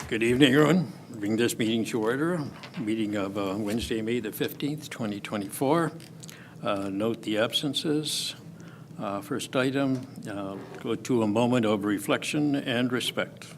Good evening, everyone. Bring this meeting to order. Meeting of Wednesday, May the 15th, 2024. Note the absences. First item, go to a moment of reflection and respect.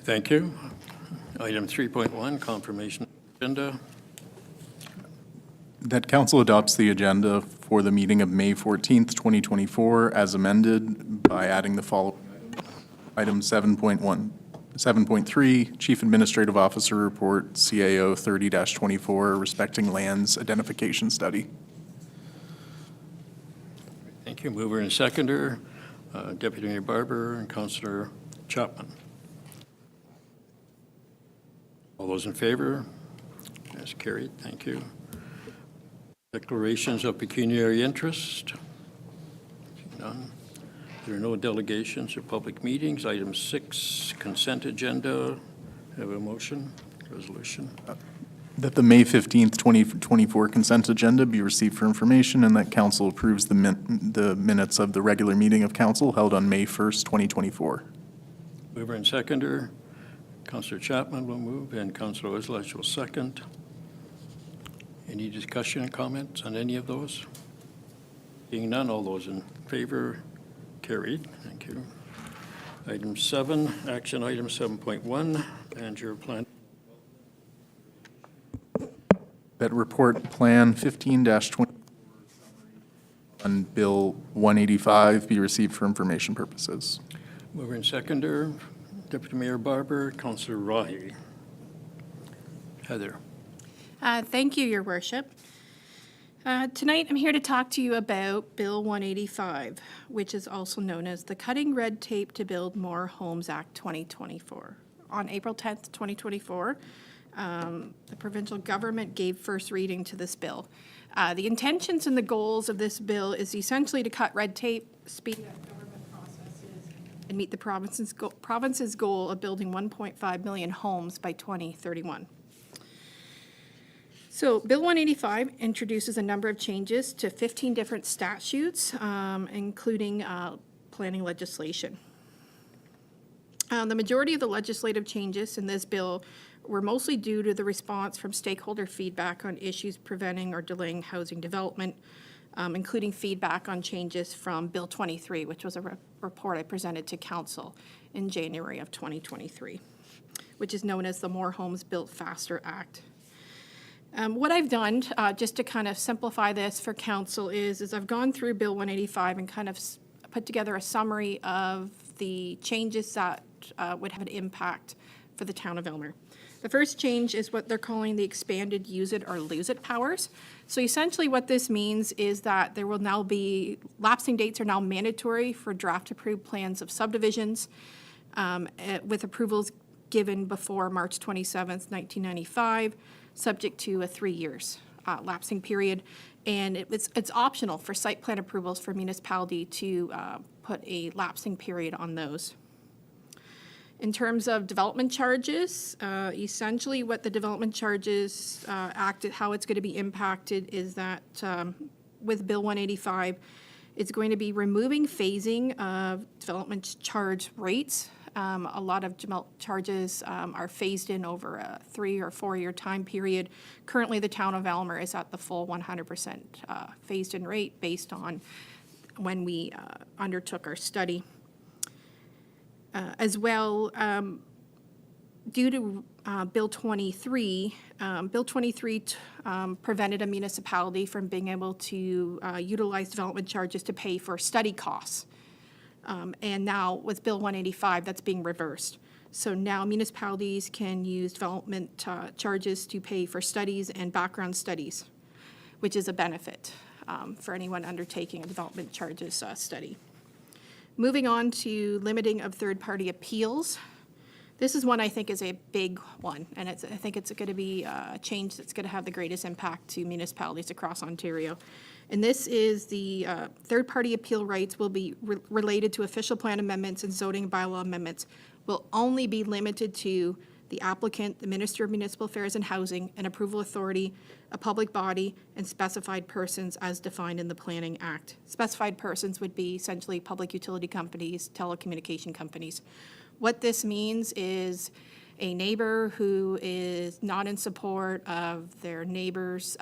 Thank you. Item 3.1, confirmation agenda. That council adopts the agenda for the meeting of May 14th, 2024, as amended by adding the following. Item 7.3, Chief Administrative Officer Report, CAO 30-24, respecting lands identification study. Thank you. Mover and seconder, Deputy Mayor Barber and Councillor Chapman. All those in favor? That's carried. Thank you. Declarations of pecuniary interest? None. There are no delegations or public meetings. Item 6, consent agenda. Have a motion, resolution. That the May 15th, 2024 consent agenda be received for information and that council approves the minutes of the regular meeting of council held on May 1st, 2024. Mover and seconder. Councillor Chapman will move and Councillor Oslach will second. Any discussion and comments on any of those? Being none, all those in favor, carried. Thank you. Item 7, action item 7.1, manager plan. That report plan 15-20 on Bill 185 be received for information purposes. Mover and seconder, Deputy Mayor Barber, Councillor Rahi. Heather. Thank you, Your Worship. Tonight, I'm here to talk to you about Bill 185, which is also known as the Cutting Red Tape to Build More Homes Act 2024. On April 10th, 2024, the provincial government gave first reading to this bill. The intentions and the goals of this bill is essentially to cut red tape, speed up government processes, and meet the province's goal of building 1.5 million homes by 2031. So Bill 185 introduces a number of changes to 15 different statutes, including planning legislation. The majority of the legislative changes in this bill were mostly due to the response from stakeholder feedback on issues preventing or delaying housing development, including feedback on changes from Bill 23, which was a report I presented to Council in January of 2023, which is known as the More Homes Built Faster Act. What I've done, just to kind of simplify this for Council, is I've gone through Bill 185 and kind of put together a summary of the changes that would have an impact for the town of Aylmer. The first change is what they're calling the expanded use it or lose it powers. So essentially what this means is that there will now be, lapsing dates are now mandatory for draft approved plans of subdivisions with approvals given before March 27th, 1995, subject to a 3 years lapsing period. And it's optional for site plan approvals for municipality to put a lapsing period on those. In terms of development charges, essentially what the development charges act, how it's going to be impacted is that with Bill 185, it's going to be removing phasing of development charge rates. A lot of charges are phased in over a 3 or 4 year time period. Currently, the town of Aylmer is at the full 100% phased in rate based on when we undertook our study. As well, due to Bill 23, Bill 23 prevented a municipality from being able to utilize development charges to pay for study costs. And now with Bill 185, that's being reversed. So now municipalities can use development charges to pay for studies and background studies, which is a benefit for anyone undertaking a development charges study. Moving on to limiting of third-party appeals. This is one I think is a big one, and I think it's going to be a change that's going to have the greatest impact to municipalities across Ontario. And this is the third-party appeal rights will be related to official plan amendments and zoning bylaw amendments will only be limited to the applicant, the Minister of Municipal Affairs and Housing, an approval authority, a public body, and specified persons as defined in the Planning Act. Specified persons would be essentially public utility companies, telecommunication companies. What this means is a neighbor who is not in support of their neighbor's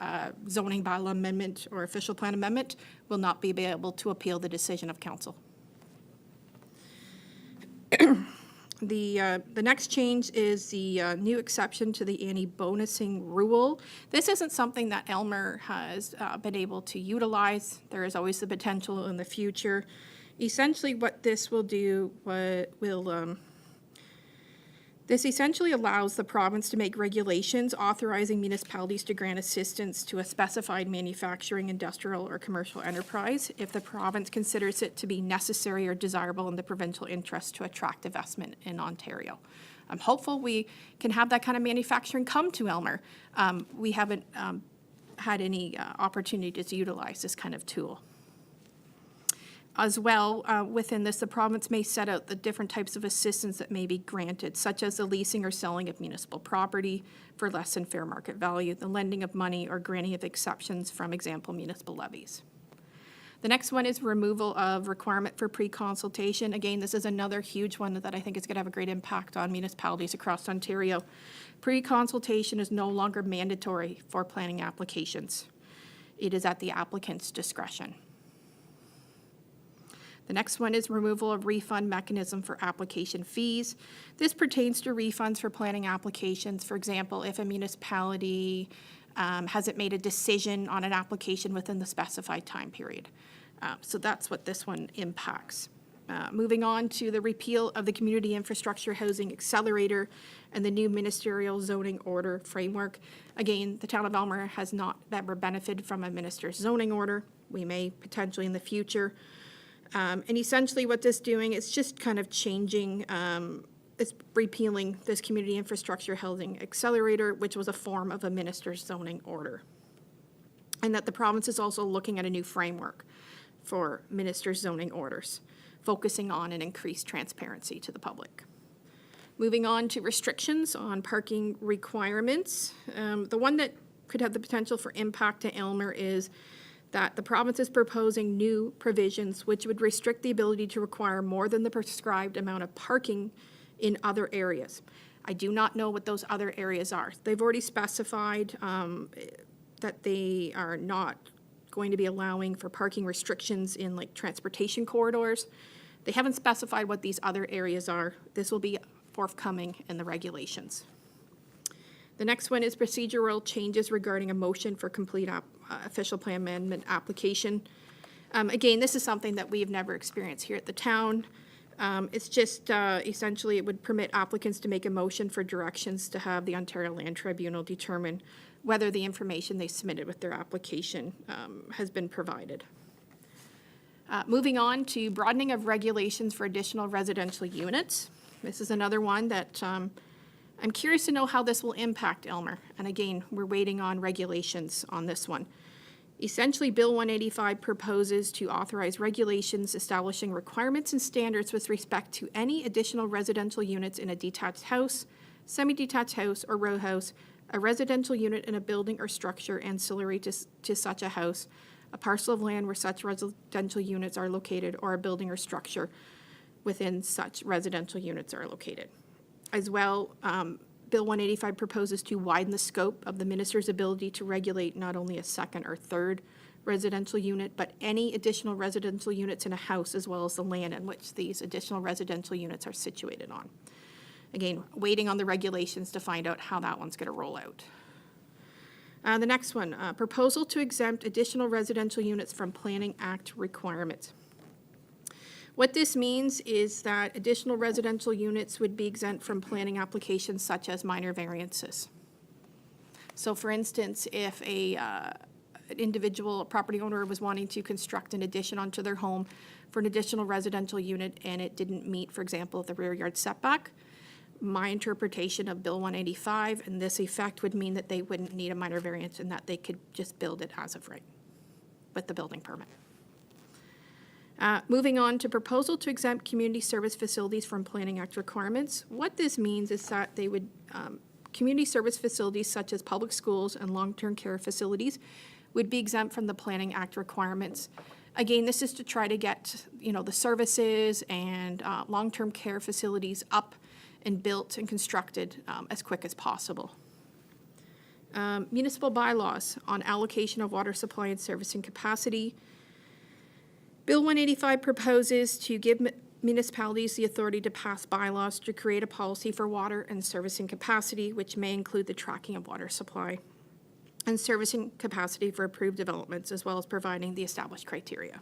zoning bylaw amendment or official plan amendment will not be able to appeal the decision of council. The next change is the new exception to the anti-bonusing rule. This isn't something that Elmer has been able to utilize. There is always the potential in the future. Essentially, what this will do this essentially allows the province to make regulations authorizing municipalities to grant assistance to a specified manufacturing, industrial, or commercial enterprise if the province considers it to be necessary or desirable in the provincial interest to attract investment in Ontario. I'm hopeful we can have that kind of manufacturing come to Elmer. We haven't had any opportunity to utilize this kind of tool. As well, within this, the province may set out the different types of assistance that may be granted, such as the leasing or selling of municipal property for less than fair market value, the lending of money, or granting of exceptions from, example, municipal levies. The next one is removal of requirement for pre-consultation. Again, this is another huge one that I think is going to have a great impact on municipalities across Ontario. Pre-consultation is no longer mandatory for planning applications. It is at the applicant's discretion. The next one is removal of refund mechanism for application fees. This pertains to refunds for planning applications. For example, if a municipality hasn't made a decision on an application within the specified time period. So that's what this one impacts. Moving on to the repeal of the Community Infrastructure Housing Accelerator and the new ministerial zoning order framework. Again, the town of Elmer has not ever benefited from a minister's zoning order. We may potentially in the future. And essentially what this is doing is just kind of changing, it's repealing this Community Infrastructure Housing Accelerator, which was a form of a minister's zoning order. And that the province is also looking at a new framework for minister's zoning orders, focusing on an increased transparency to the public. Moving on to restrictions on parking requirements. The one that could have the potential for impact to Elmer is that the province is proposing new provisions which would restrict the ability to require more than the prescribed amount of parking in other areas. I do not know what those other areas are. They've already specified that they are not going to be allowing for parking restrictions in like transportation corridors. They haven't specified what these other areas are. This will be forthcoming in the regulations. The next one is procedural changes regarding a motion for complete official plan amendment application. Again, this is something that we have never experienced here at the town. It's just essentially it would permit applicants to make a motion for directions to have the Ontario Land Tribunal determine whether the information they submitted with their application has been provided. Moving on to broadening of regulations for additional residential units. This is another one that I'm curious to know how this will impact Elmer. And again, we're waiting on regulations on this one. Essentially, Bill 185 proposes to authorize regulations establishing requirements and standards with respect to any additional residential units in a detached house, semi-detached house, or row house, a residential unit in a building or structure ancillary to such a house, a parcel of land where such residential units are located, or a building or structure within such residential units are located. As well, Bill 185 proposes to widen the scope of the minister's ability to regulate not only a second or third residential unit, but any additional residential units in a house, as well as the land in which these additional residential units are situated on. Again, waiting on the regulations to find out how that one's going to roll out. The next one, proposal to exempt additional residential units from Planning Act requirements. What this means is that additional residential units would be exempt from planning applications such as minor variances. So for instance, if an individual property owner was wanting to construct an addition onto their home for an additional residential unit and it didn't meet, for example, the rear yard setback, my interpretation of Bill 185, and this effect would mean that they wouldn't need a minor variance and that they could just build it as of right with the building permit. Moving on to proposal to exempt community service facilities from Planning Act requirements. What this means is that they would, community service facilities such as public schools and long-term care facilities would be exempt from the Planning Act requirements. Again, this is to try to get, the services and long-term care facilities up and built and constructed as quick as possible. Municipal bylaws on allocation of water supply and servicing capacity. Bill 185 proposes to give municipalities the authority to pass bylaws to create a policy for water and servicing capacity, which may include the tracking of water supply and servicing capacity for approved developments, as well as providing the established criteria.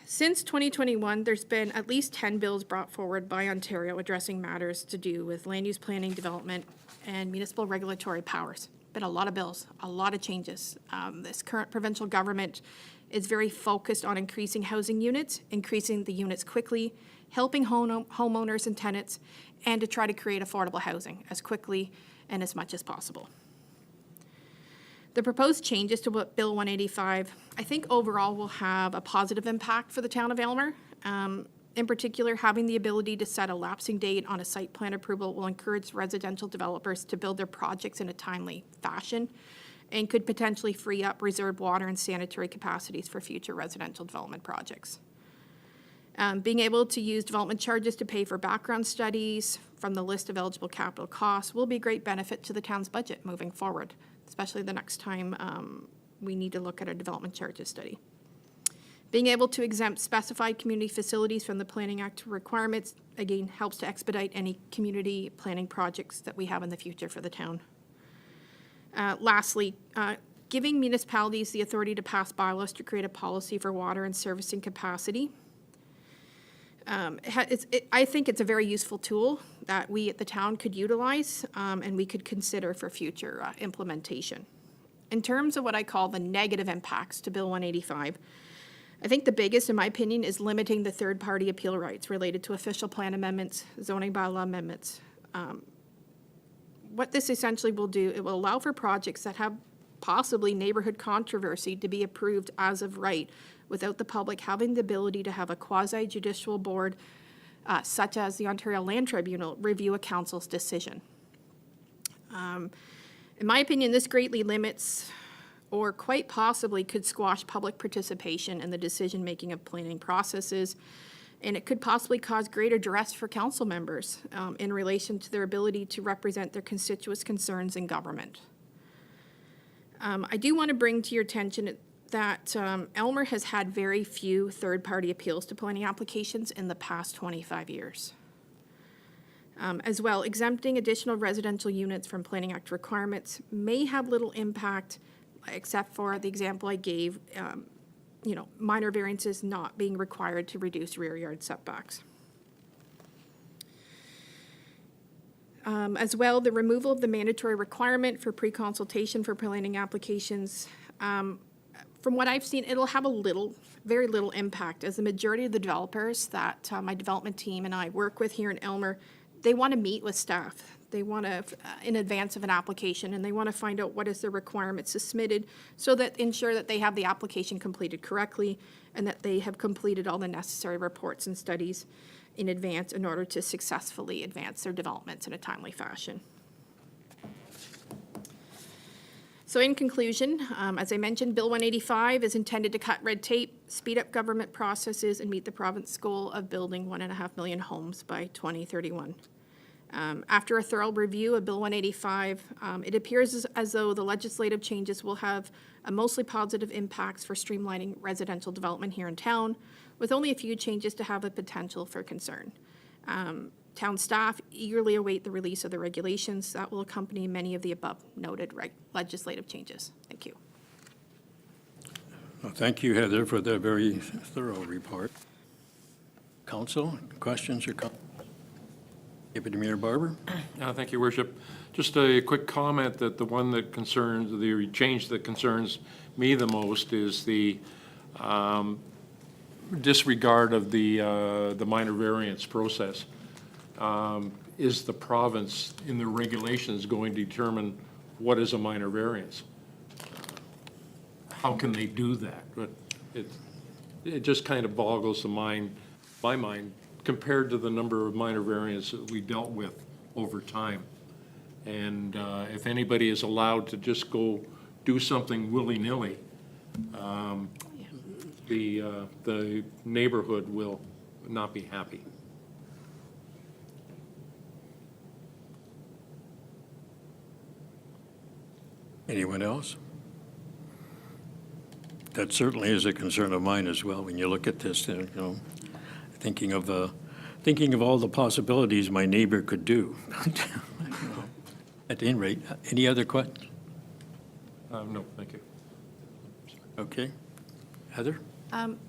Since 2021, there's been at least 10 bills brought forward by Ontario addressing matters to do with land use planning, development, and municipal regulatory powers. Been a lot of bills, a lot of changes. This current provincial government is very focused on increasing housing units, increasing the units quickly, helping homeowners and tenants, and to try to create affordable housing as quickly and as much as possible. The proposed changes to Bill 185, I think overall will have a positive impact for the town of Aylmer. In particular, having the ability to set a lapsing date on a site plan approval will encourage residential developers to build their projects in a timely fashion and could potentially free up reserved water and sanitary capacities for future residential development projects. Being able to use development charges to pay for background studies from the list of eligible capital costs will be a great benefit to the town's budget moving forward, especially the next time we need to look at a development charges study. Being able to exempt specified community facilities from the Planning Act requirements, again, helps to expedite any community planning projects that we have in the future for the town. Lastly, giving municipalities the authority to pass bylaws to create a policy for water and servicing capacity. I think it's a very useful tool that we at the town could utilize and we could consider for future implementation. In terms of what I call the negative impacts to Bill 185, I think the biggest, in my opinion, is limiting the third-party appeal rights related to official plan amendments, zoning bylaw amendments. What this essentially will do, it will allow for projects that have possibly neighborhood controversy to be approved as of right without the public having the ability to have a quasi-judicial board, such as the Ontario Land Tribunal, review a council's decision. In my opinion, this greatly limits or quite possibly could squash public participation in the decision-making of planning processes, and it could possibly cause greater duress for council members in relation to their ability to represent their constituents' concerns in government. I do want to bring to your attention that Aylmer has had very few third-party appeals to planning applications in the past 25 years. As well, exempting additional residential units from Planning Act requirements may have little impact, except for the example I gave, minor variances not being required to reduce rear yard setbacks. As well, the removal of the mandatory requirement for pre-consultation for planning applications. From what I've seen, it'll have very little impact, as the majority of the developers that my development team and I work with here in Aylmer, they want to meet with staff. They want to, in advance of an application, and they want to find out what is the requirements submitted so that ensure that they have the application completed correctly and that they have completed all the necessary reports and studies in advance in order to successfully advance their developments in a timely fashion. So in conclusion, as I mentioned, Bill 185 is intended to cut red tape, speed up government processes, and meet the province's goal of building 1.5 million homes by 2031. After a thorough review of Bill 185, it appears as though the legislative changes will have a mostly positive impacts for streamlining residential development here in town, with only a few changes to have a potential for concern. Town staff eagerly await the release of the regulations that will accompany many of the above noted legislative changes. Thank you. Well, thank you, Heather, for that very thorough report. Council, questions or comments? Deputy Mayor Barber. Thank you, Worship. Just a quick comment that the one that concerns, the change that concerns me the most is the disregard of the minor variance process. is the province in the regulations going to determine what is a minor variance? How can they do that? But it just kind of boggles my mind, compared to the number of minor variances that we dealt with over time. And if anybody is allowed to just go do something willy-nilly, the neighborhood will not be happy. Anyone else? That certainly is a concern of mine as well, when you look at this, you know, thinking of all the possibilities my neighbor could do. At any rate, any other questions? No, thank you. Okay. Heather?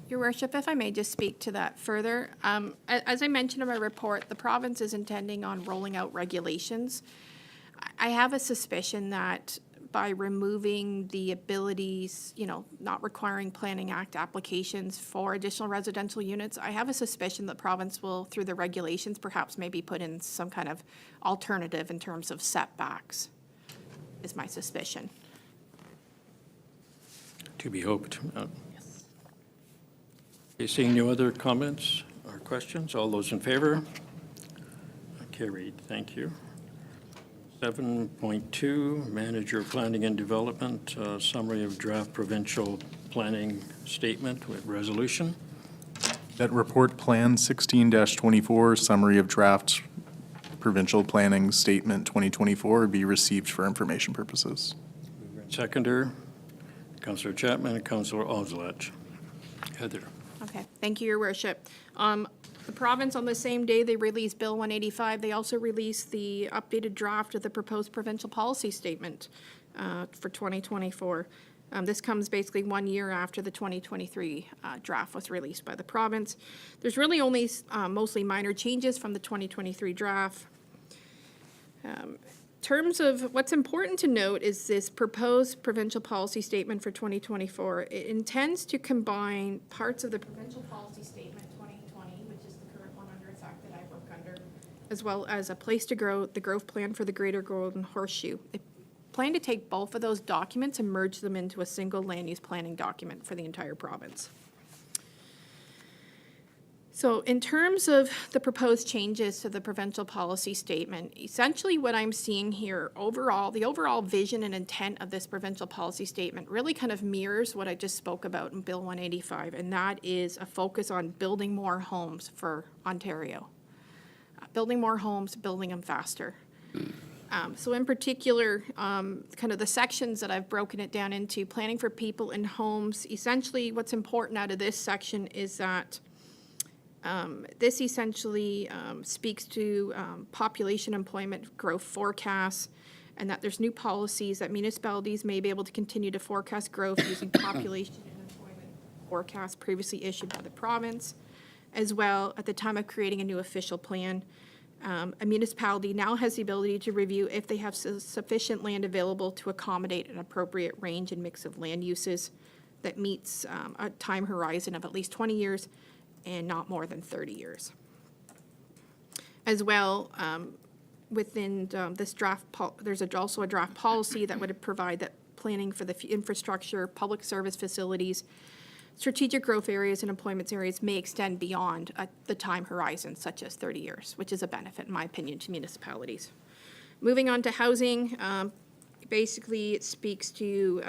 Your worship, if I may just speak to that further. As I mentioned in my report, the province is intending on rolling out regulations. I have a suspicion that by removing the abilities, you know, not requiring Planning Act applications for additional residential units, I have a suspicion the province will, through the regulations, perhaps maybe put in some kind of alternative in terms of setbacks, is my suspicion. To be hoped. Okay, seeing no other comments or questions, all those in favor? Carried, thank you. 7.2, Manager Planning and Development, summary of draft provincial planning statement with resolution. That report Plan 16-24, summary of draft provincial planning statement 2024, be received for information purposes. Seconder, Councillor Chapman and Councillor Oslach. Heather. Okay, thank you, your worship. The province, on the same day they released Bill 185, they also released the updated draft of the proposed provincial policy statement for 2024. This comes basically 1 year after the 2023 draft was released by the province. There's really only mostly minor changes from the 2023 draft. Terms of what's important to note is this proposed provincial policy statement for 2024. It intends to combine parts of the provincial policy statement 2020, which is the current one under effect that I work under, as well as a place to grow, the growth plan for the Greater Golden Horseshoe. They plan to take both of those documents and merge them into a single land use planning document for the entire province. So in terms of the proposed changes to the provincial policy statement, essentially what I'm seeing here overall, the overall vision and intent of this provincial policy statement really kind of mirrors what I just spoke about in Bill 185, and that is a focus on building more homes for Ontario. Building more homes, building them faster. So in particular, kind of the sections that I've broken it down into, planning for people and homes, essentially what's important out of this section is that this essentially speaks to population employment growth forecasts, and that there's new policies that municipalities may be able to continue to forecast growth using population and employment forecasts previously issued by the province. As well, at the time of creating a new official plan, a municipality now has the ability to review if they have sufficient land available to accommodate an appropriate range and mix of land uses that meets a time horizon of at least 20 years and not more than 30 years. As well, within this draft, there's also a draft policy that would provide that planning for the infrastructure, public service facilities, strategic growth areas and employment areas may extend beyond the time horizon, such as 30 years, which is a benefit, in my opinion, to municipalities. Moving on to housing, basically it speaks to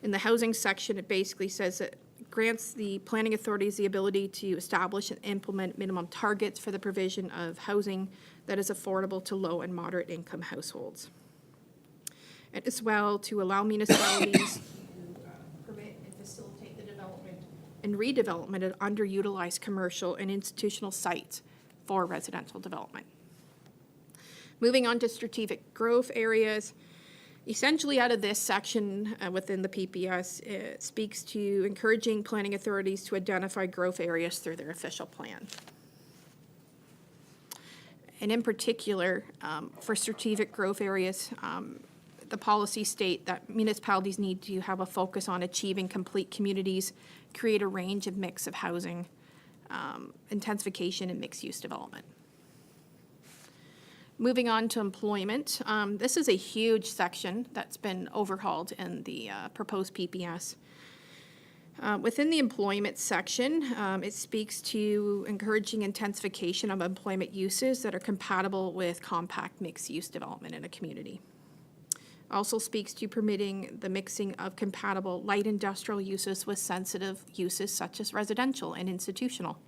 in the housing section, it basically says that grants the planning authorities the ability to establish and implement minimum targets for the provision of housing that is affordable to low and moderate income households. And as well to allow municipalities to permit and facilitate the development and redevelopment of underutilized commercial and institutional sites for residential development. Moving on to strategic growth areas. Essentially, out of this section within the PPS, it speaks to encouraging planning authorities to identify growth areas through their official plan. And in particular, for strategic growth areas, the policies state that municipalities need to have a focus on achieving complete communities, create a range of mix of housing, intensification and mixed-use development. Moving on to employment, this is a huge section that's been overhauled in the proposed PPS. Within the employment section, it speaks to encouraging intensification of employment uses that are compatible with compact mixed-use development in a community. Also speaks to permitting the mixing of compatible light industrial uses with sensitive uses such as residential and institutional.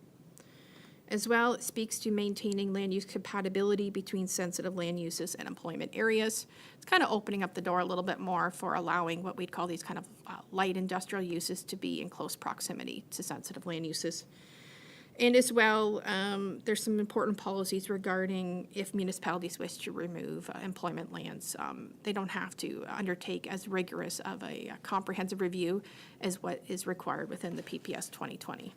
As well, it speaks to maintaining land use compatibility between sensitive land uses and employment areas. It's kind of opening up the door a little bit more for allowing what we'd call these kind of light industrial uses to be in close proximity to sensitive land uses. And as well, there's some important policies regarding if municipalities wish to remove employment lands. They don't have to undertake as rigorous of a comprehensive review as what is required within the PPS 2020.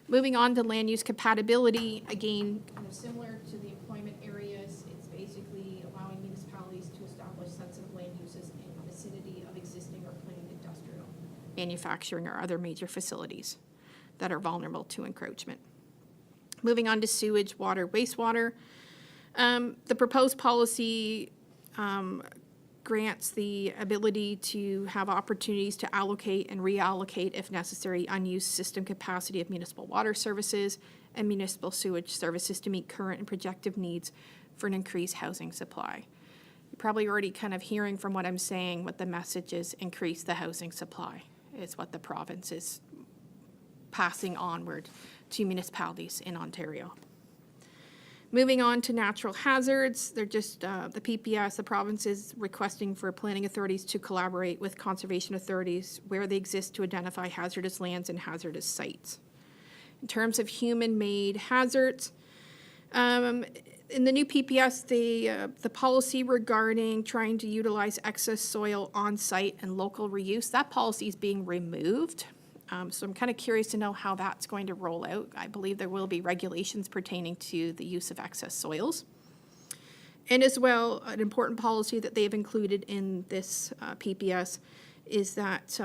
Moving on to land use compatibility, again, kind of similar to the employment areas, it's basically allowing municipalities to establish sensitive land uses in the vicinity of existing or planned industrial, manufacturing, or other major facilities that are vulnerable to encroachment. Moving on to sewage, water, wastewater. The proposed policy grants the ability to have opportunities to allocate and reallocate, if necessary, unused system capacity of municipal water services and municipal sewage services to meet current and projected needs for an increased housing supply. You're probably already kind of hearing from what I'm saying what the message is: increase the housing supply is what the province is passing onward to municipalities in Ontario. Moving on to natural hazards, they're just, the PPS, the province is requesting for planning authorities to collaborate with conservation authorities where they exist to identify hazardous lands and hazardous sites. In terms of human-made hazards, in the new PPS, the policy regarding trying to utilize excess soil on-site and local reuse, that policy is being removed. So I'm kind of curious to know how that's going to roll out. I believe there will be regulations pertaining to the use of excess soils. And as well, an important policy that they've included in this PPS is that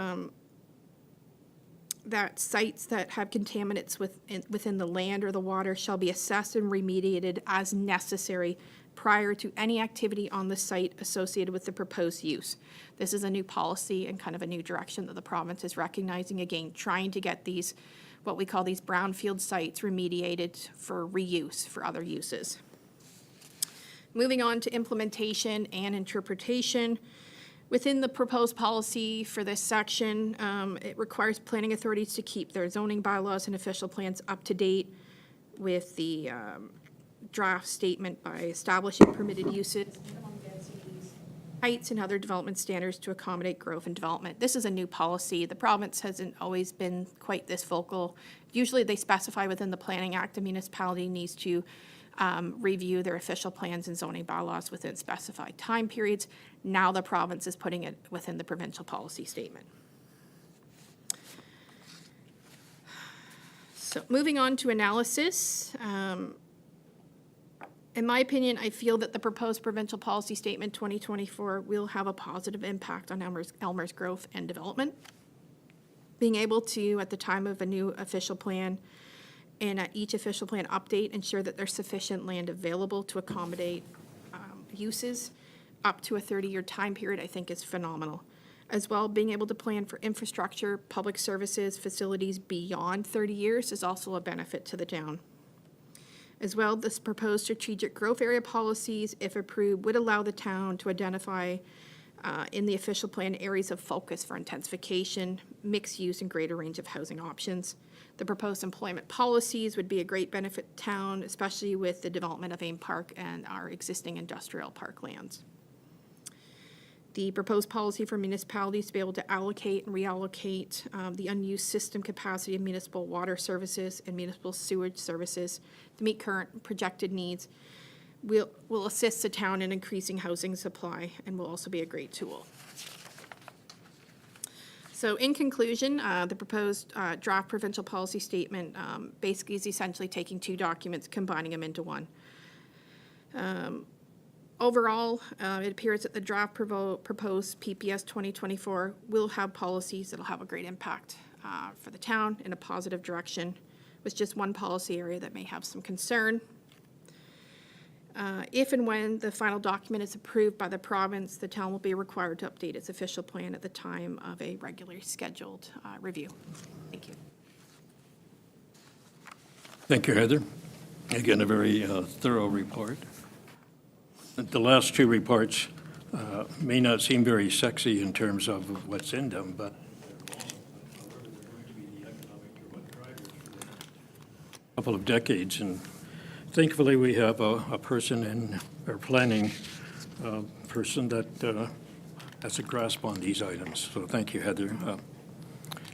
that sites that have contaminants within the land or the water shall be assessed and remediated as necessary prior to any activity on the site associated with the proposed use. This is a new policy and kind of a new direction that the province is recognizing, again, trying to get these, what we call these brownfield sites, remediated for reuse for other uses. Moving on to implementation and interpretation. Within the proposed policy for this section, it requires planning authorities to keep their zoning bylaws and official plans up to date with the draft statement by establishing permitted uses, minimum densities, heights, and other development standards to accommodate growth and development. This is a new policy. The province hasn't always been quite this vocal. Usually they specify within the Planning Act a municipality needs to review their official plans and zoning bylaws within specified time periods. Now the province is putting it within the provincial policy statement. So moving on to analysis. In my opinion, I feel that the proposed provincial policy statement 2024 will have a positive impact on Elmer's growth and development. Being able to, at the time of a new official plan and at each official plan update, ensure that there's sufficient land available to accommodate uses up to a 30-year time period, I think is phenomenal. As well, being able to plan for infrastructure, public services, facilities beyond 30 years is also a benefit to the town. As well, this proposed strategic growth area policies, if approved, would allow the town to identify in the official plan areas of focus for intensification, mixed use, and greater range of housing options. The proposed employment policies would be a great benefit to town, especially with the development of Ames Park and our existing industrial park lands. The proposed policy for municipalities to be able to allocate and reallocate the unused system capacity of municipal water services and municipal sewage services to meet current projected needs will assist the town in increasing housing supply and will also be a great tool. So in conclusion, the proposed draft provincial policy statement basically is essentially taking two documents, combining them into one. Overall, it appears that the draft proposed PPS 2024 will have policies that will have a great impact for the town in a positive direction. with just one policy area that may have some concern. If and when the final document is approved by the province, the town will be required to update its official plan at the time of a regularly scheduled review. Thank you. Thank you, Heather. Again, a very thorough report. The last two reports may not seem very sexy in terms of what's in them, but a couple of decades, and thankfully we have a person in our planning person that has a grasp on these items. So thank you, Heather.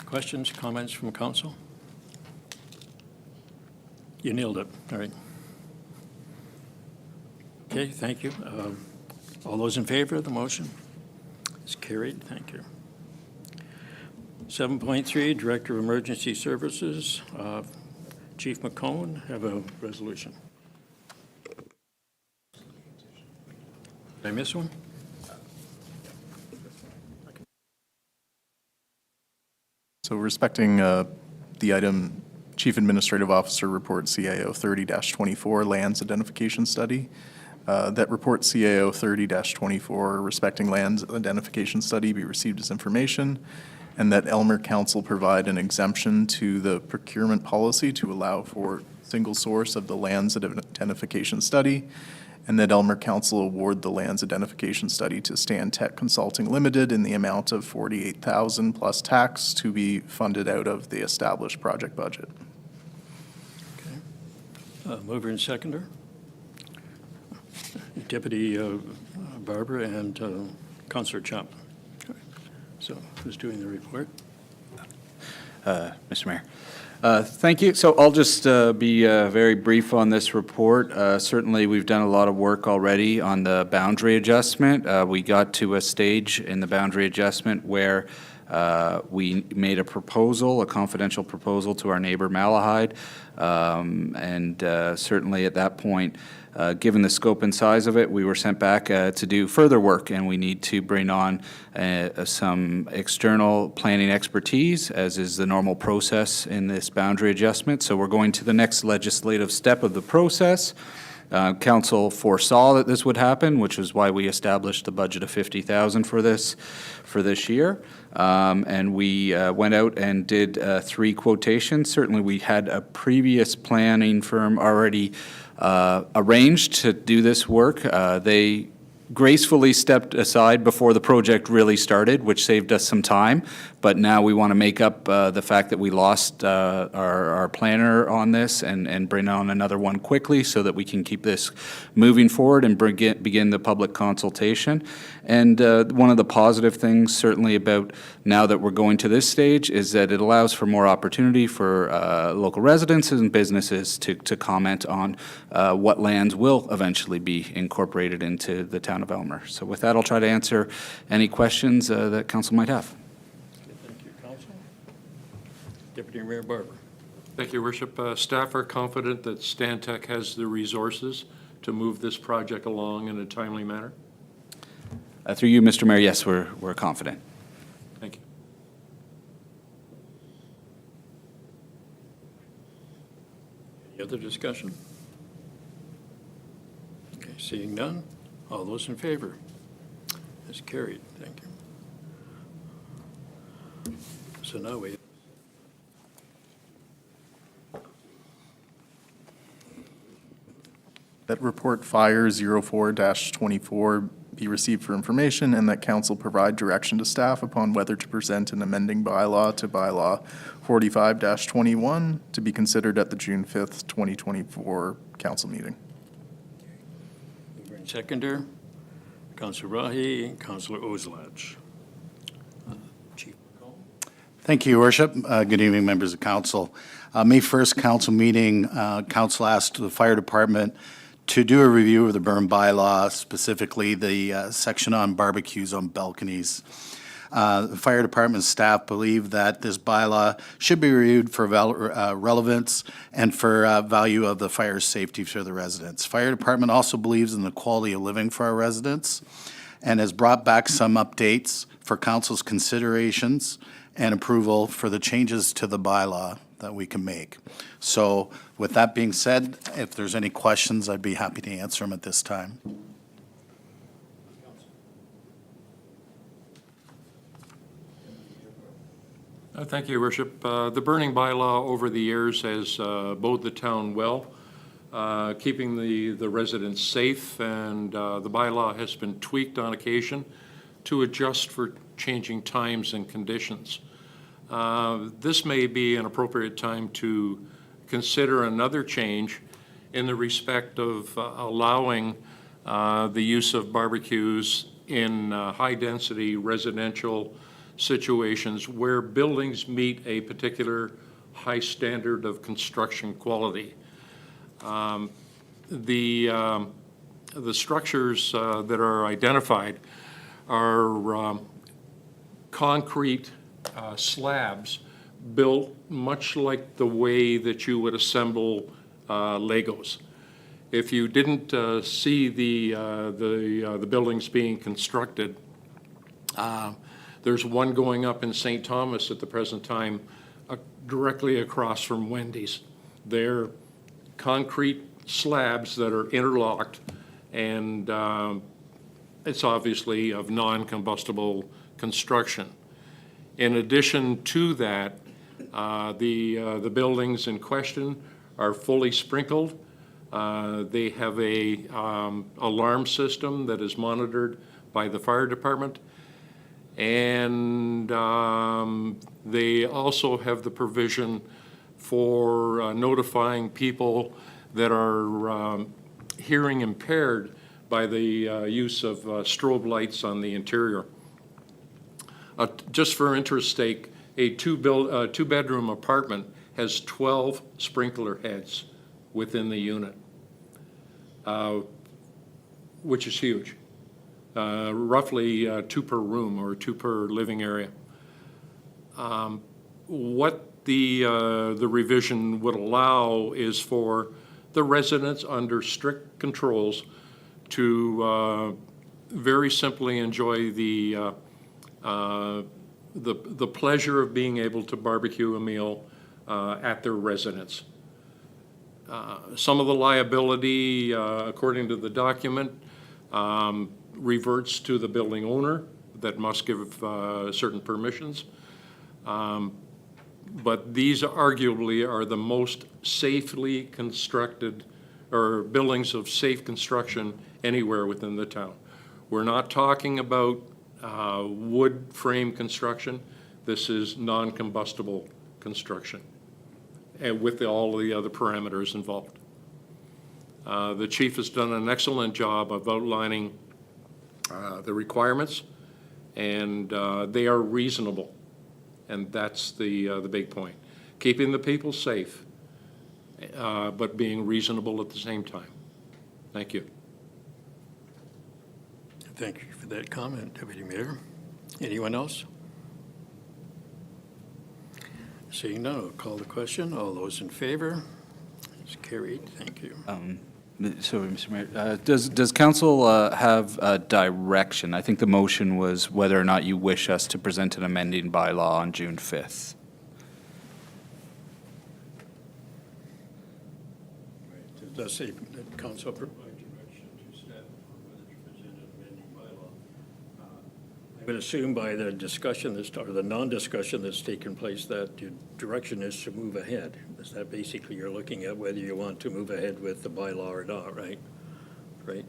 Questions, comments from council? You nailed it. All right. Okay, thank you. All those in favor of the motion? It's carried. Thank you. 7.3, Director of Emergency Services, Chief McCone, have a resolution. Did I miss one? So respecting the item, Chief Administrative Officer Report CAO 30-24 Lands Identification Study. That report CAO 30-24 respecting lands identification study be received as information, and that Elmer Council provide an exemption to the procurement policy to allow for single source of the lands identification study, and that Elmer Council award the lands identification study to Stan Tech Consulting Limited in the amount of $48,000 plus tax to be funded out of the established project budget. Mover and seconder. Deputy Barber and Councillor Chapman. So who's doing the report? Mr. Mayor. Thank you. So I'll just be very brief on this report. Certainly, we've done a lot of work already on the boundary adjustment. We got to a stage in the boundary adjustment where we made a proposal, a confidential proposal to our neighbor Malahide. And certainly at that point, given the scope and size of it, we were sent back to do further work, and we need to bring on some external planning expertise, as is the normal process in this boundary adjustment. So we're going to the next legislative step of the process. Council foresaw that this would happen, which is why we established the budget of $50,000 for this year. And we went out and did 3 quotations. Certainly, we had a previous planning firm already arranged to do this work. They gracefully stepped aside before the project really started, which saved us some time. But now we want to make up the fact that we lost our planner on this and bring on another one quickly so that we can keep this moving forward and begin the public consultation. And one of the positive things certainly about now that we're going to this stage is that it allows for more opportunity for local residents and businesses to comment on what lands will eventually be incorporated into the town of Elmer. So with that, I'll try to answer any questions that council might have. Thank you, Council. Deputy Mayor Barber. Thank you, Worship. Staff are confident that Stan Tech has the resources to move this project along in a timely manner. Through you, Mr. Mayor, yes, we're confident. Thank you. Any other discussion? Okay, seeing none. All those in favor? That's carried. Thank you. So now we That report Fire 04-24 be received for information, and that council provide direction to staff upon whether to present an amending bylaw to bylaw 45-21 to be considered at the June 5th, 2024 council meeting. mover and seconder, Councillor Rahi and Councillor Oslach. Chief McCone. Thank you, Your Worship. Good evening, members of council. May 1st council meeting, council asked the fire department to do a review of the burn bylaw, specifically the section on barbecues on balconies. The fire department staff believe that this bylaw should be reviewed for relevance and for value of the fire safety for the residents. Fire department also believes in the quality of living for our residents and has brought back some updates for council's considerations and approval for the changes to the bylaw. that we can make. So with that being said, if there's any questions, I'd be happy to answer them at this time. Thank you, Your Worship. The burning bylaw over the years has bode the town well, keeping the residents safe, and the bylaw has been tweaked on occasion to adjust for changing times and conditions. This may be an appropriate time to consider another change in the respect of allowing the use of barbecues in high-density residential situations where buildings meet a particular high standard of construction quality. The structures that are identified are concrete slabs built much like the way that you would assemble Legos. If you didn't see the buildings being constructed, there's one going up in St. Thomas at the present time, directly across from Wendy's. They're concrete slabs that are interlocked, and it's obviously of non-combustible construction. In addition to that, the buildings in question are fully sprinkled. They have a alarm system that is monitored by the fire department. And they also have the provision for notifying people that are hearing impaired by the use of strobe lights on the interior. Just for interest's sake, a two-bedroom apartment has 12 sprinkler heads within the unit, which is huge. Roughly 2 per room or 2 per living area. What the revision would allow is for the residents under strict controls to very simply enjoy the pleasure of being able to barbecue a meal at their residence. Some of the liability, according to the document, reverts to the building owner that must give certain permissions. But these arguably are the most safely constructed, or buildings of safe construction anywhere within the town. We're not talking about wood frame construction. This is non-combustible construction, and with all the other parameters involved. The chief has done an excellent job of outlining the requirements, and they are reasonable, and that's the big point. Keeping the people safe, but being reasonable at the same time. Thank you. Thank you for that comment, Deputy Mayor. Anyone else? Seeing none, I'll call the question. All those in favor? It's carried. Thank you. So, Mr. Mayor, does council have a direction? I think the motion was whether or not you wish us to present an amending bylaw on June 5th. It does say that council provide direction to staff for whether to present an amending bylaw. I would assume by the discussion or the non-discussion that's taken place that the direction is to move ahead. Is that basically you're looking at whether you want to move ahead with the bylaw or not, right? Right?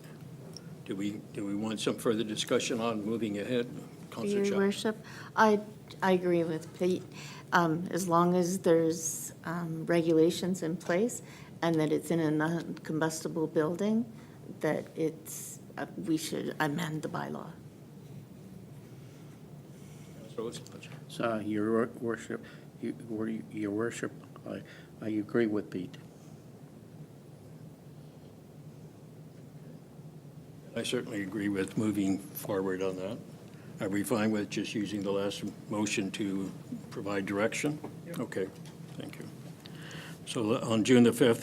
Do we want some further discussion on moving ahead? Councillor Your Chapman? Worship, I agree with Pete. As long as there's regulations in place and that it's in a non-combustible building, that it's, we should amend the bylaw. So, Your Worship, Your Worship, I agree with Pete. I certainly agree with moving forward on that. Are we fine with just using the last motion to provide direction? Okay, thank you. So on June the 5th,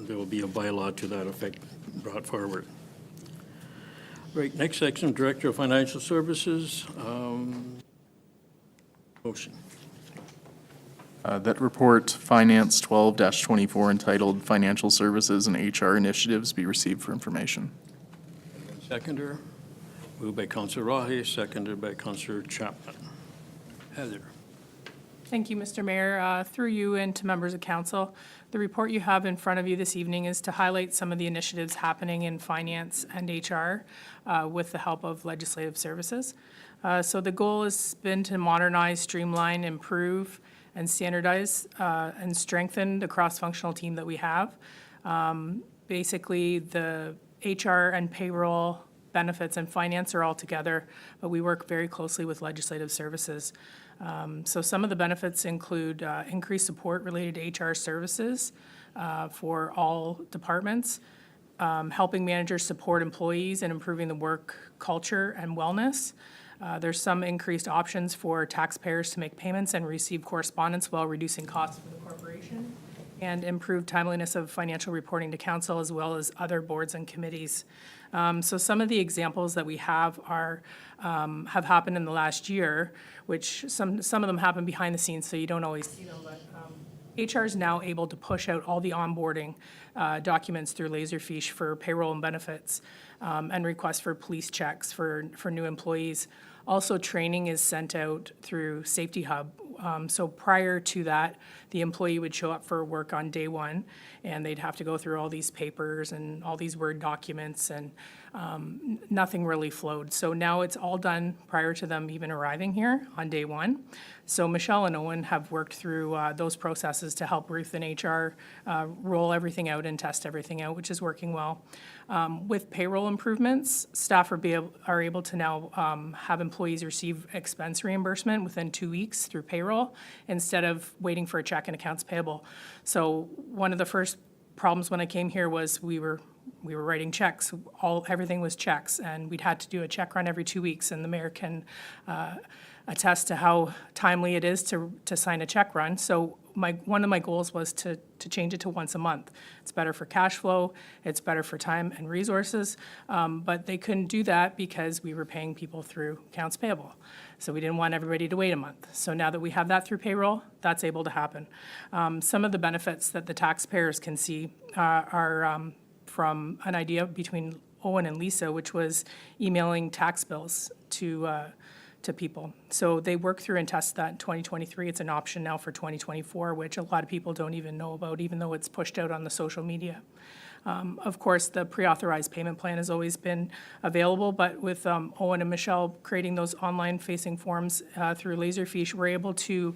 there will be a bylaw to that effect brought forward. Right, next section, Director of Financial Services. Motion. That report, Finance 12-24, entitled Financial Services and HR Initiatives, be received for information. Seconder, moved by Counselor Rahe, seconded by Counselor Chapman. Heather. Thank you, Mr. Mayor. Through you and to members of council, the report you have in front of you this evening is to highlight some of the initiatives happening in finance and HR with the help of legislative services. So the goal has been to modernize, streamline, improve, and standardize and strengthen the cross-functional team that we have. Basically, the HR and payroll, benefits, and finance are all together, but we work very closely with legislative services. So some of the benefits include increased support related to HR services for all departments, helping managers support employees and improving the work culture and wellness. There's some increased options for taxpayers to make payments and receive correspondence while reducing costs for the corporation, and improved timeliness of financial reporting to council as well as other boards and committees. So some of the examples that we have have happened in the last year, which some of them happen behind the scenes, so you don't always see them, but HR is now able to push out all the onboarding documents through Laserfiche for payroll and benefits, and requests for police checks for new employees. Also, training is sent out through Safety Hub. So prior to that, the employee would show up for work on day one, and they'd have to go through all these papers and all these Word documents, and nothing really flowed. So now it's all done prior to them even arriving here on day one. So Michelle and Owen have worked through those processes to help Ruth and HR roll everything out and test everything out, which is working well. With payroll improvements, staff are able to now have employees receive expense reimbursement within 2 weeks through payroll instead of waiting for a check in accounts payable. So one of the first problems when I came here was we were writing checks. Everything was checks, and we'd had to do a check run every 2 weeks, and the mayor can attest to how timely it is to sign a check run. So one of my goals was to change it to once a month. It's better for cash flow, it's better for time and resources, but they couldn't do that because we were paying people through accounts payable. So we didn't want everybody to wait a month. So now that we have that through payroll, that's able to happen. Some of the benefits that the taxpayers can see are from an idea between Owen and Lisa, which was emailing tax bills to people. So they work through and test that in 2023. It's an option now for 2024, which a lot of people don't even know about, even though it's pushed out on the social media. Of course, the pre-authorized payment plan has always been available, but with Owen and Michelle creating those online-facing forms through Laserfiche, we're able to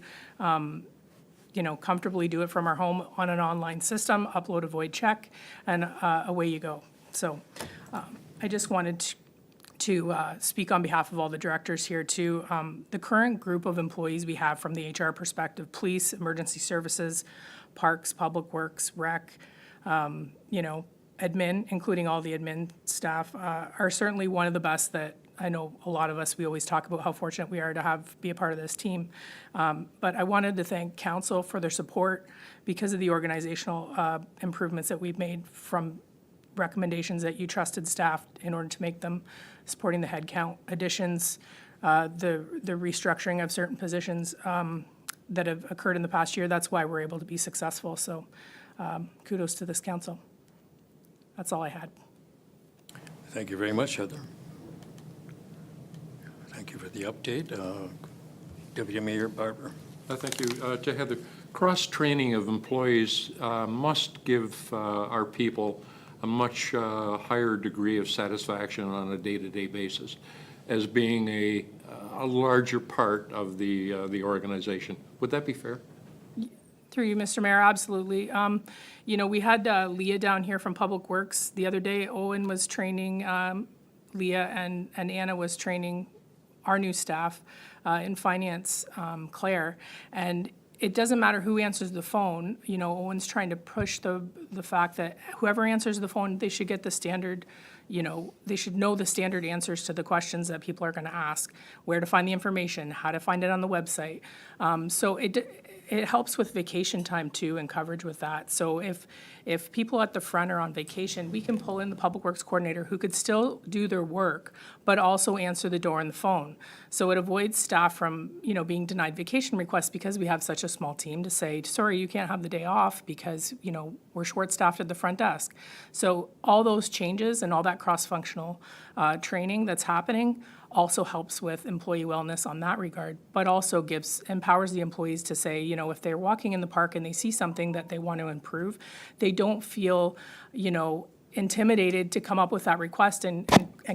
comfortably do it from our home on an online system, upload a void check, and away you go. So I just wanted to speak on behalf of all the directors here too. The current group of employees we have from the HR perspective, police, emergency services, parks, public works, rec, admin, including all the admin staff, are certainly one of the best that I know a lot of us, we always talk about how fortunate we are to be a part of this team. But I wanted to thank council for their support because of the organizational improvements that we've made from recommendations that you trusted staff in order to make them, supporting the headcount additions, the restructuring of certain positions that have occurred in the past year. That's why we're able to be successful. So kudos to this council. That's all I had. Thank you very much, Heather. Thank you for the update. Deputy Mayor Barber. Thank you. To Heather, cross-training of employees must give our people a much higher degree of satisfaction on a day-to-day basis as being a larger part of the organization. Would that be fair? Through you, Mr. Mayor, absolutely. We had Leah down here from Public Works the other day. Owen was training Leah, and Anna was training our new staff in finance, Claire. And it doesn't matter who answers the phone. Owen's trying to push the fact that whoever answers the phone, they should get the standard, they should know the standard answers to the questions that people are going to ask, where to find the information, how to find it on the website. So it helps with vacation time too and coverage with that. So if people at the front are on vacation, we can pull in the Public Works Coordinator who could still do their work, but also answer the door and the phone. So it avoids staff from, being denied vacation requests because we have such a small team to say, sorry, you can't have the day off because, we're short-staffed at the front desk. So all those changes and all that cross-functional training that's happening also helps with employee wellness on that regard, but also empowers the employees to say, if they're walking in the park and they see something that they want to improve, they don't feel, intimidated to come up with that request and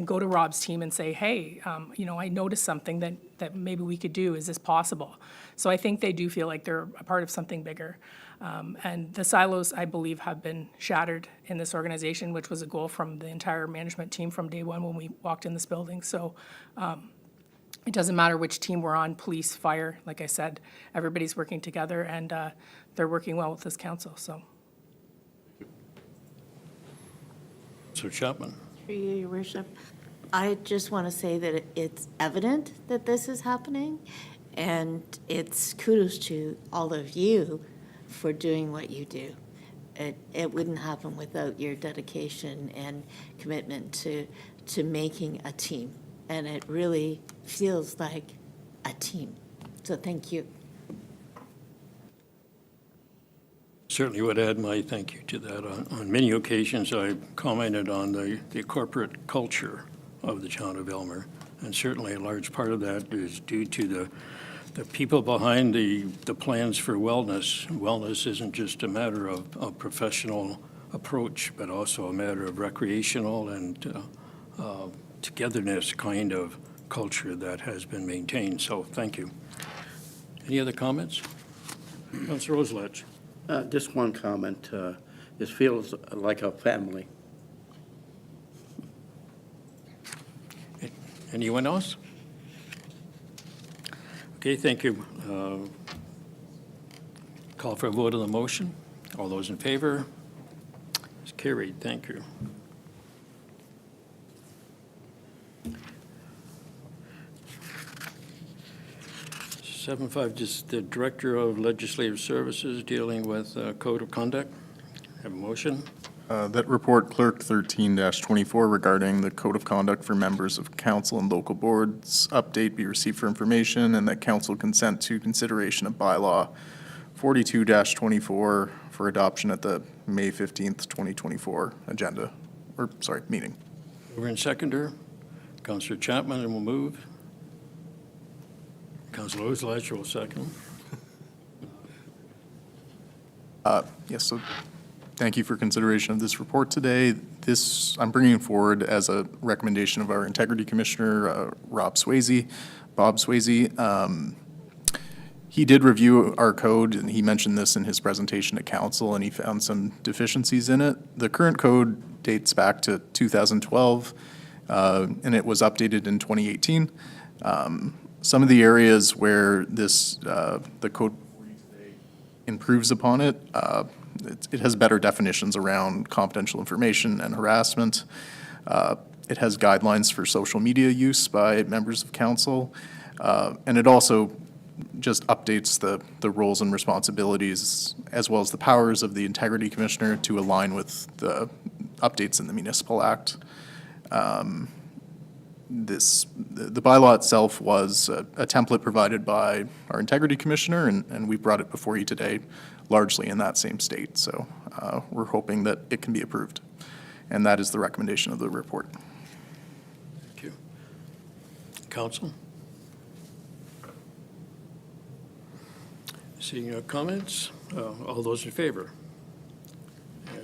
go to Rob's team and say, hey, I noticed something that maybe we could do. Is this possible? So I think they do feel like they're a part of something bigger. And the silos, I believe, have been shattered in this organization, which was a goal from the entire management team from day one when we walked in this building. So it doesn't matter which team we're on, police, fire, like I said, everybody's working together and they're working well with this council, so. Councillor Chapman. Through you, Your Worship. I just want to say that it's evident that this is happening, and it's kudos to all of you for doing what you do. It wouldn't happen without your dedication and commitment to making a team, and it really feels like a team. So thank you. Certainly would add my thank you to that. On many occasions, I commented on the corporate culture of the town of Aylmer, and certainly a large part of that is due to the people behind the plans for wellness. Wellness isn't just a matter of professional approach, but also a matter of recreational and togetherness kind of culture that has been maintained. So thank you. Any other comments? Councillor Oslach. Just one comment. This feels like a family. Anyone else? Okay, thank you. Call for a vote on the motion. All those in favor? It's carried. Thank you. Seven five, just the Director of Legislative Services dealing with Code of Conduct. Have a motion? That report, Clerk 13-24, regarding the Code of Conduct for members of council and local boards, update be received for information, and that council consent to consideration of bylaw 42-24 for adoption at the May 15th, 2024 agenda, meeting. Mover and seconder. Councillor Chapman will move. Councillor Oslach will second. Yes, so thank you for consideration of this report today. I'm bringing forward as a recommendation of our Integrity Commissioner, Bob Swayze. He did review our code, and he mentioned this in his presentation to council, and he found some deficiencies in it. The current code dates back to 2012, and it was updated in 2018. Some of the areas where the code improves upon it, it has better definitions around confidential information and harassment. It has guidelines for social media use by members of council. And it also just updates the roles and responsibilities as well as the powers of the Integrity Commissioner to align with the updates in the Municipal Act. The bylaw itself was a template provided by our Integrity Commissioner, and we brought it before you today largely in that same state. So we're hoping that it can be approved. And that is the recommendation of the report. Thank you. Council? Seeing no comments, all those in favor?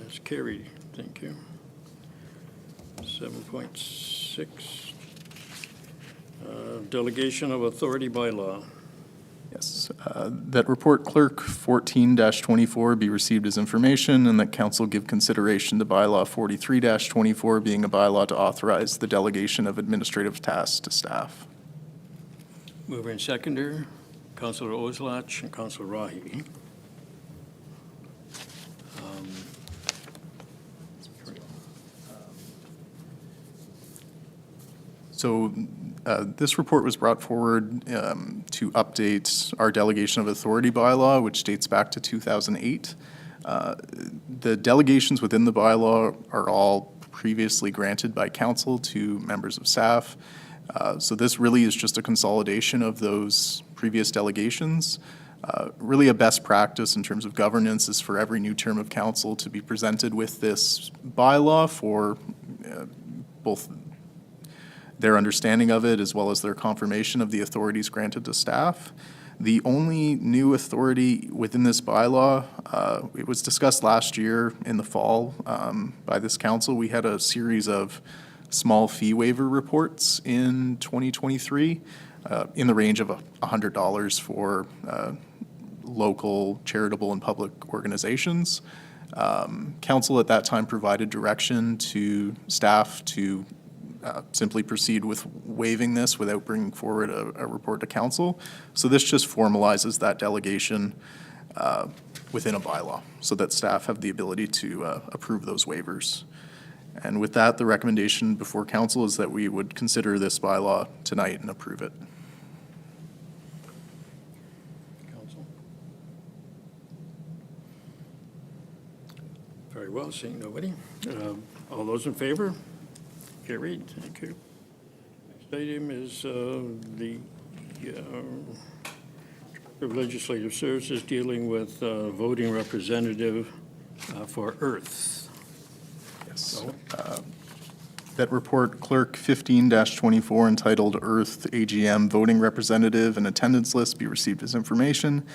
It's carried. Thank you. 7.6. Delegation of authority bylaw. Yes, that report, Clerk 14-24, be received as information, and that council give consideration to bylaw 43-24, being a bylaw to authorize the delegation of administrative tasks to staff. Mover and seconder, Councillor Oslach and Councillor Rahi. So This report was brought forward to update our delegation of authority bylaw, which dates back to 2008. The delegations within the bylaw are all previously granted by council to members of staff. So this really is just a consolidation of those previous delegations. Really a best practice in terms of governance is for every new term of council to be presented with this bylaw for both their understanding of it as well as their confirmation of the authorities granted to staff. The only new authority within this bylaw, it was discussed last year in the fall by this council. We had a series of small fee waiver reports in 2023 in the range of $100 for local charitable and public organizations. Council at that time provided direction to staff to simply proceed with waiving this without bringing forward a report to council. So this just formalizes that delegation within a bylaw so that staff have the ability to approve those waivers. And with that, the recommendation before council is that we would consider this bylaw tonight and approve it. Council? Very well, seeing nobody. All those in favor? Carried, thank you. Next item is the of Legislative Services dealing with voting representative for Earth. Yes. That report, Clerk 15-24, entitled Earth AGM Voting Representative and Attendance List be received as information,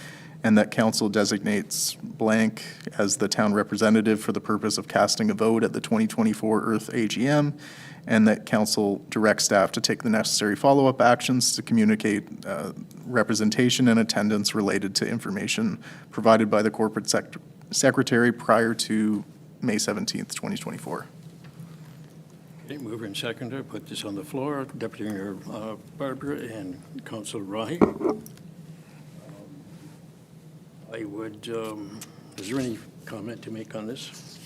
and that council designates blank as the town representative for the purpose of casting a vote at the 2024 Earth AGM, and that council directs staff to take the necessary follow-up actions to communicate representation and attendance related to information provided by the corporate secretary prior to May 17th, 2024. Okay, mover and seconder, put this on the floor. Deputy Mayor Barber and Councilor Rahi. I would, is there any comment to make on this?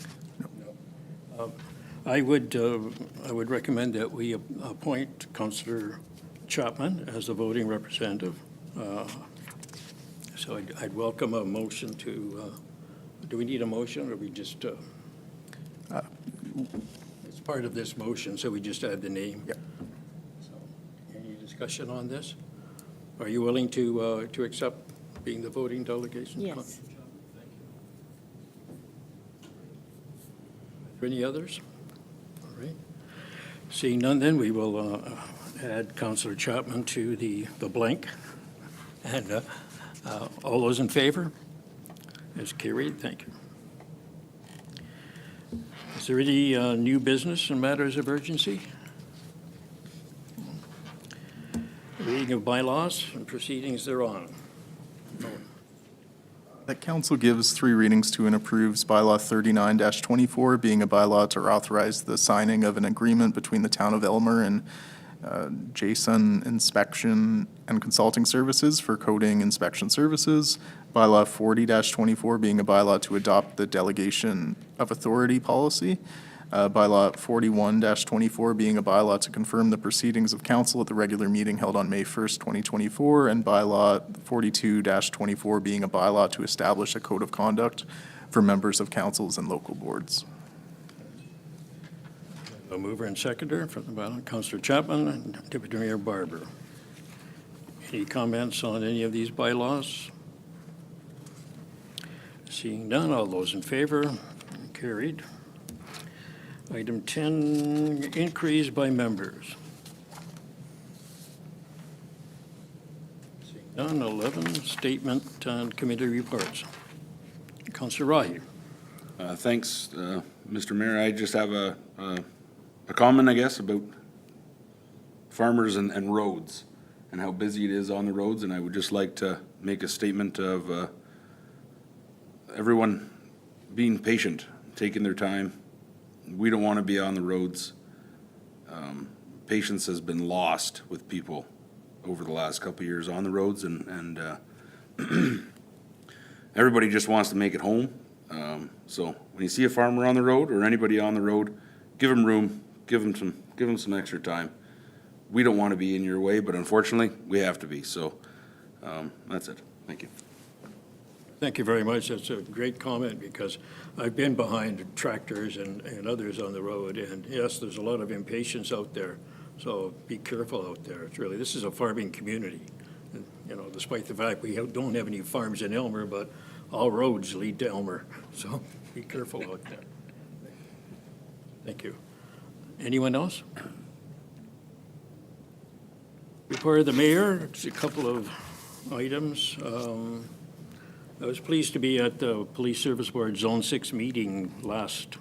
No. I would recommend that we appoint Councilor Chapman as the voting representative. So I'd welcome a motion to, do we need a motion or we just, it's part of this motion, so we just add the name? Yeah. So, any discussion on this? Are you willing to accept being the voting delegation? Yes. Any others? All right. Seeing none, then we will add Councilor Chapman to the blank. And all those in favor? Is carried. Thank you. Is there any new business and matters of urgency? Reading of bylaws and proceedings thereon. That council gives 3 readings to and approves bylaw 39-24, being a bylaw to authorize the signing of an agreement between the town of Elmer and Jason Inspection and Consulting Services for coding inspection services. Bylaw 40-24 being a bylaw to adopt the delegation of authority policy. Bylaw 41-24 being a bylaw to confirm the proceedings of council at the regular meeting held on May 1st, 2024, and bylaw 42-24 being a bylaw to establish a code of conduct for members of councils and local boards. A mover and seconder from the bylaw, Councilor Chapman and Deputy Mayor Barber. Any comments on any of these bylaws? Seeing none, all those in favor? Carried. Item 10, inquiries by members. Seeing none, 11, statement and committee reports. Councilor Rahi. Thanks, Mr. Mayor. I just have a comment, I guess, about farmers and roads and how busy it is on the roads, and I would just like to make a statement of everyone being patient, taking their time. We don't want to be on the roads. Patience has been lost with people over the last couple of years on the roads, and everybody just wants to make it home. So when you see a farmer on the road or anybody on the road, give them room, give them some extra time. we don't want to be in your way, but unfortunately, we have to be. So that's it. Thank you. Thank you very much. That's a great comment, because I've been behind tractors and others on the road, and yes, there's a lot of impatience out there, so be careful out there. It's really, this is a farming community, and, you know, despite the fact we don't have any farms in Elmer, but all roads lead to Elmer, so be careful out there. Thank you. Anyone else? Report of the mayor, it's a couple of items. I was pleased to be at the Police Service Board Zone 6 meeting last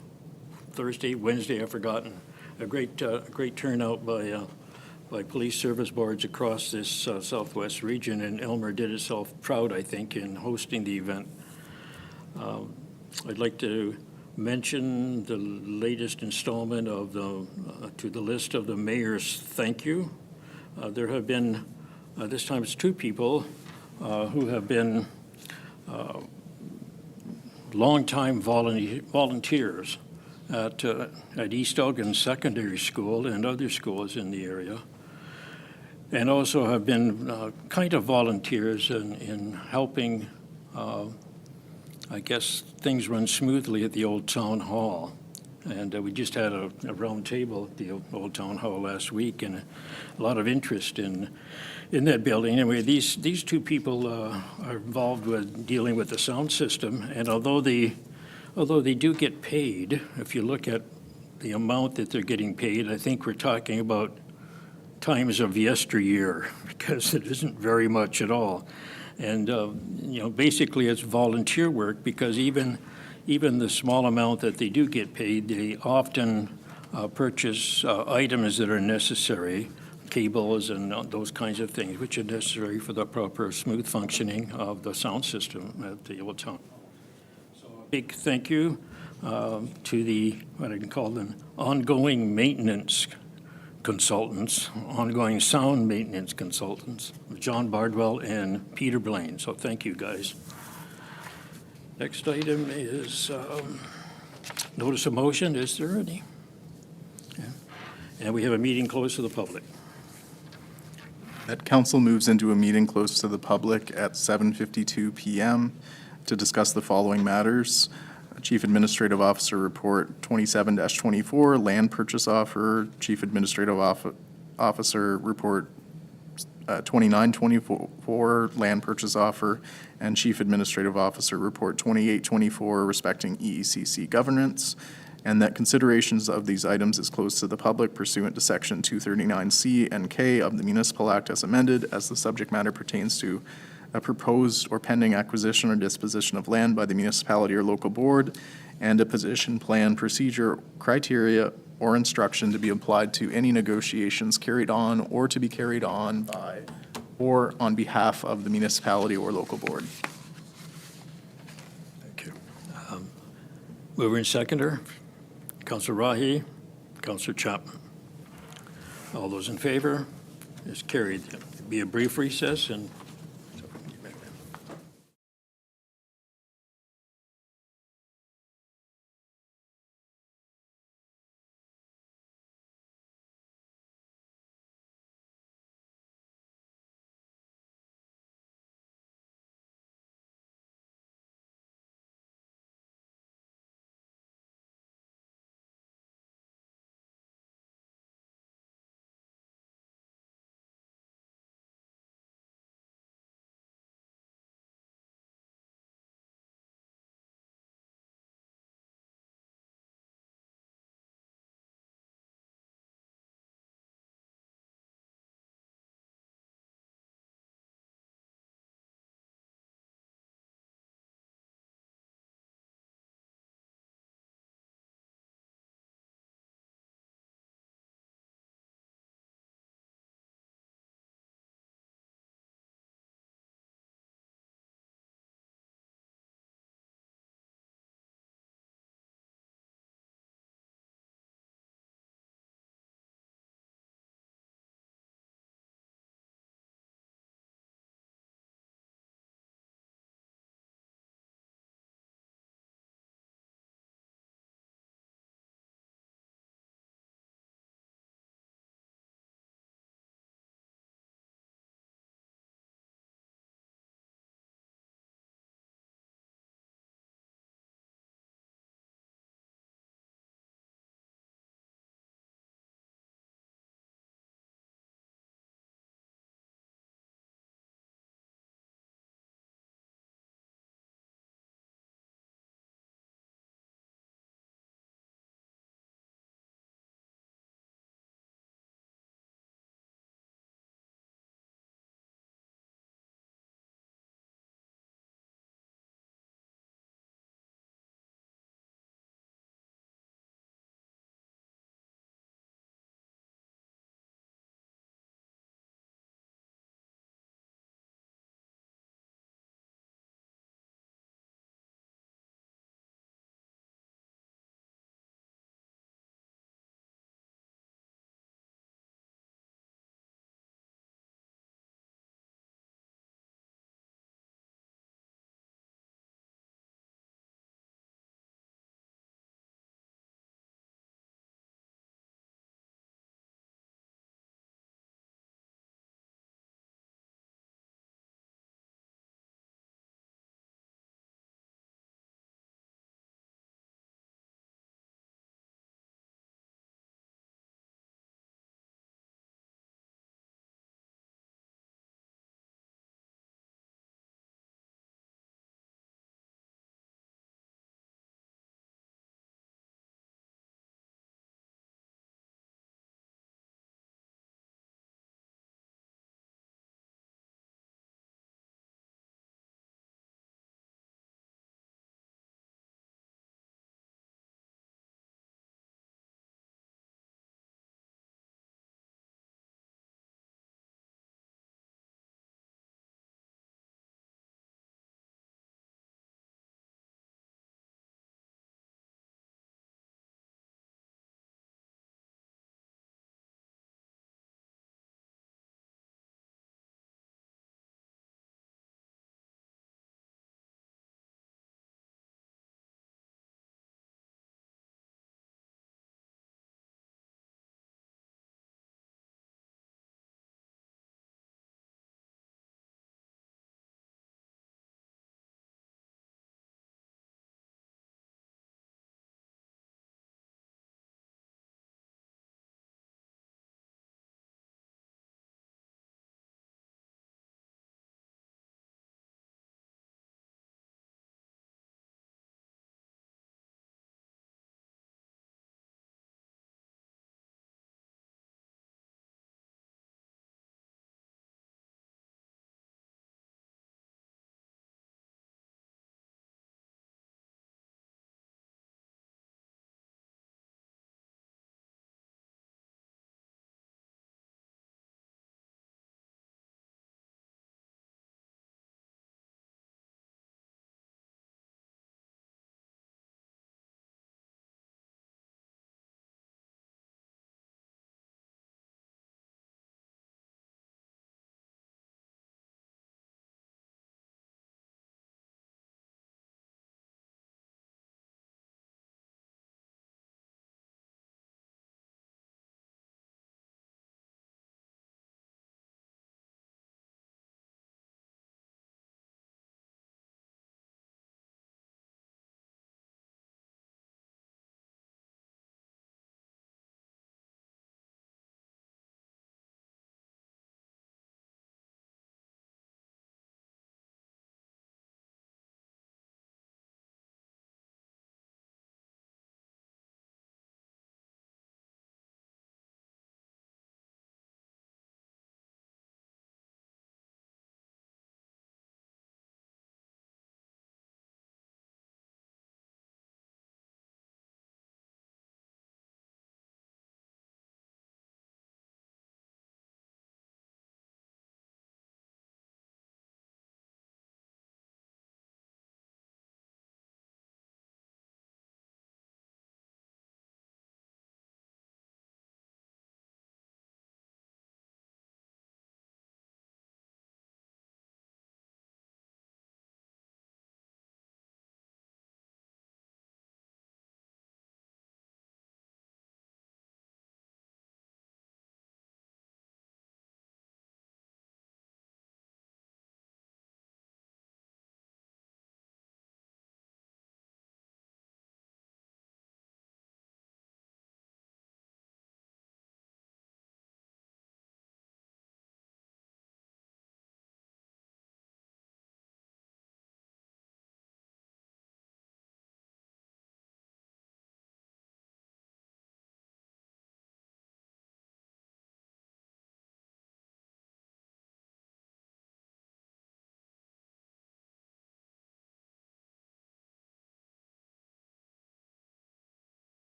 Wednesday, I've forgotten. A great turnout by police service boards across this southwest region, and Elmer did itself proud, I think, in hosting the event. I'd like to mention the latest installment of to the list of the mayor's thank you. There have been, this time it's 2 people who have been longtime volunteers at East Elgin Secondary School and other schools in the area, and also have been kind of volunteers in helping, I guess, things run smoothly at the Old Town Hall. And we just had a round table at the Old Town Hall last week, and a lot of interest in that building. Anyway, these 2 people are involved with dealing with the sound system, and although they do get paid, if you look at the amount that they're getting paid, I think we're talking about times of yesteryear, because it isn't very much at all. And you know, basically it's volunteer work, because even the small amount that they do get paid, they often purchase items that are necessary, cables and those kinds of things, which are necessary for the proper smooth functioning of the sound system at the Old Town. So a big thank you to the, what I can call them, ongoing maintenance consultants, ongoing sound maintenance consultants, John Bardwell and Peter Blaine. So thank you, guys. Next item is notice of motion. Is there any? Yeah. And we have a meeting closed to the public. That council moves into a meeting closed to the public at 7:52 PM to discuss the following matters. Chief Administrative Officer Report 27-24, Land Purchase Offer. Chief Administrative Officer Report 29-24, Land Purchase Offer. And Chief Administrative Officer Report 28-24, respecting EECC governance. And that considerations of these items is closed to the public pursuant to Section 239C and K of the Municipal Act as amended, as the subject matter pertains to a proposed or pending acquisition or disposition of land by the municipality or local board, and a position, plan, procedure, criteria, or instruction to be applied to any negotiations carried on or to be carried on by or on behalf of the municipality or local board. Thank you. Mover and seconder, Councillor Rahi, Councillor Chapman. All those in favor is carried. Be a brief recess, and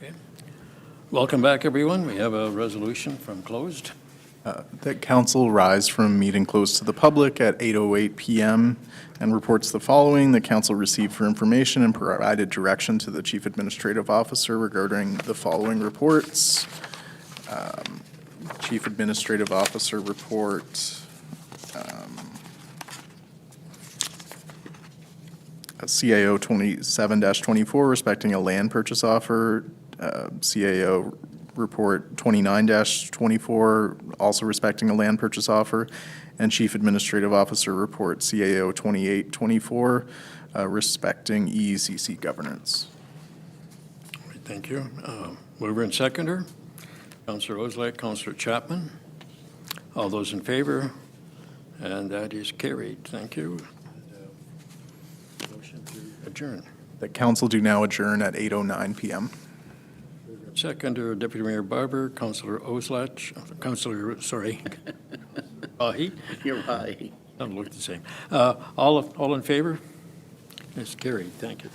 Okay. Welcome back, everyone. We have a resolution from closed. That council rise from meeting closed to the public at 8:08 PM and reports the following. The council received for information and provided direction to the chief administrative officer regarding the following reports. Chief administrative officer report, CAO 27-24 respecting a land purchase offer, CAO report 29-24 also respecting a land purchase offer, and Chief Administrative Officer report CAO 28-24 respecting EECC governance. All right, thank you. Mover and seconder, Councillor Oslak, Councillor Chapman. All those in favor? And that is carried. Thank you. Motion to adjourn. The council do now adjourn at 8:09 PM. Seconder, Deputy Mayor Barber, Councillor Oslach, Councillor, sorry. He You're right. don't look the same. All in favor? It's carried. Thank you.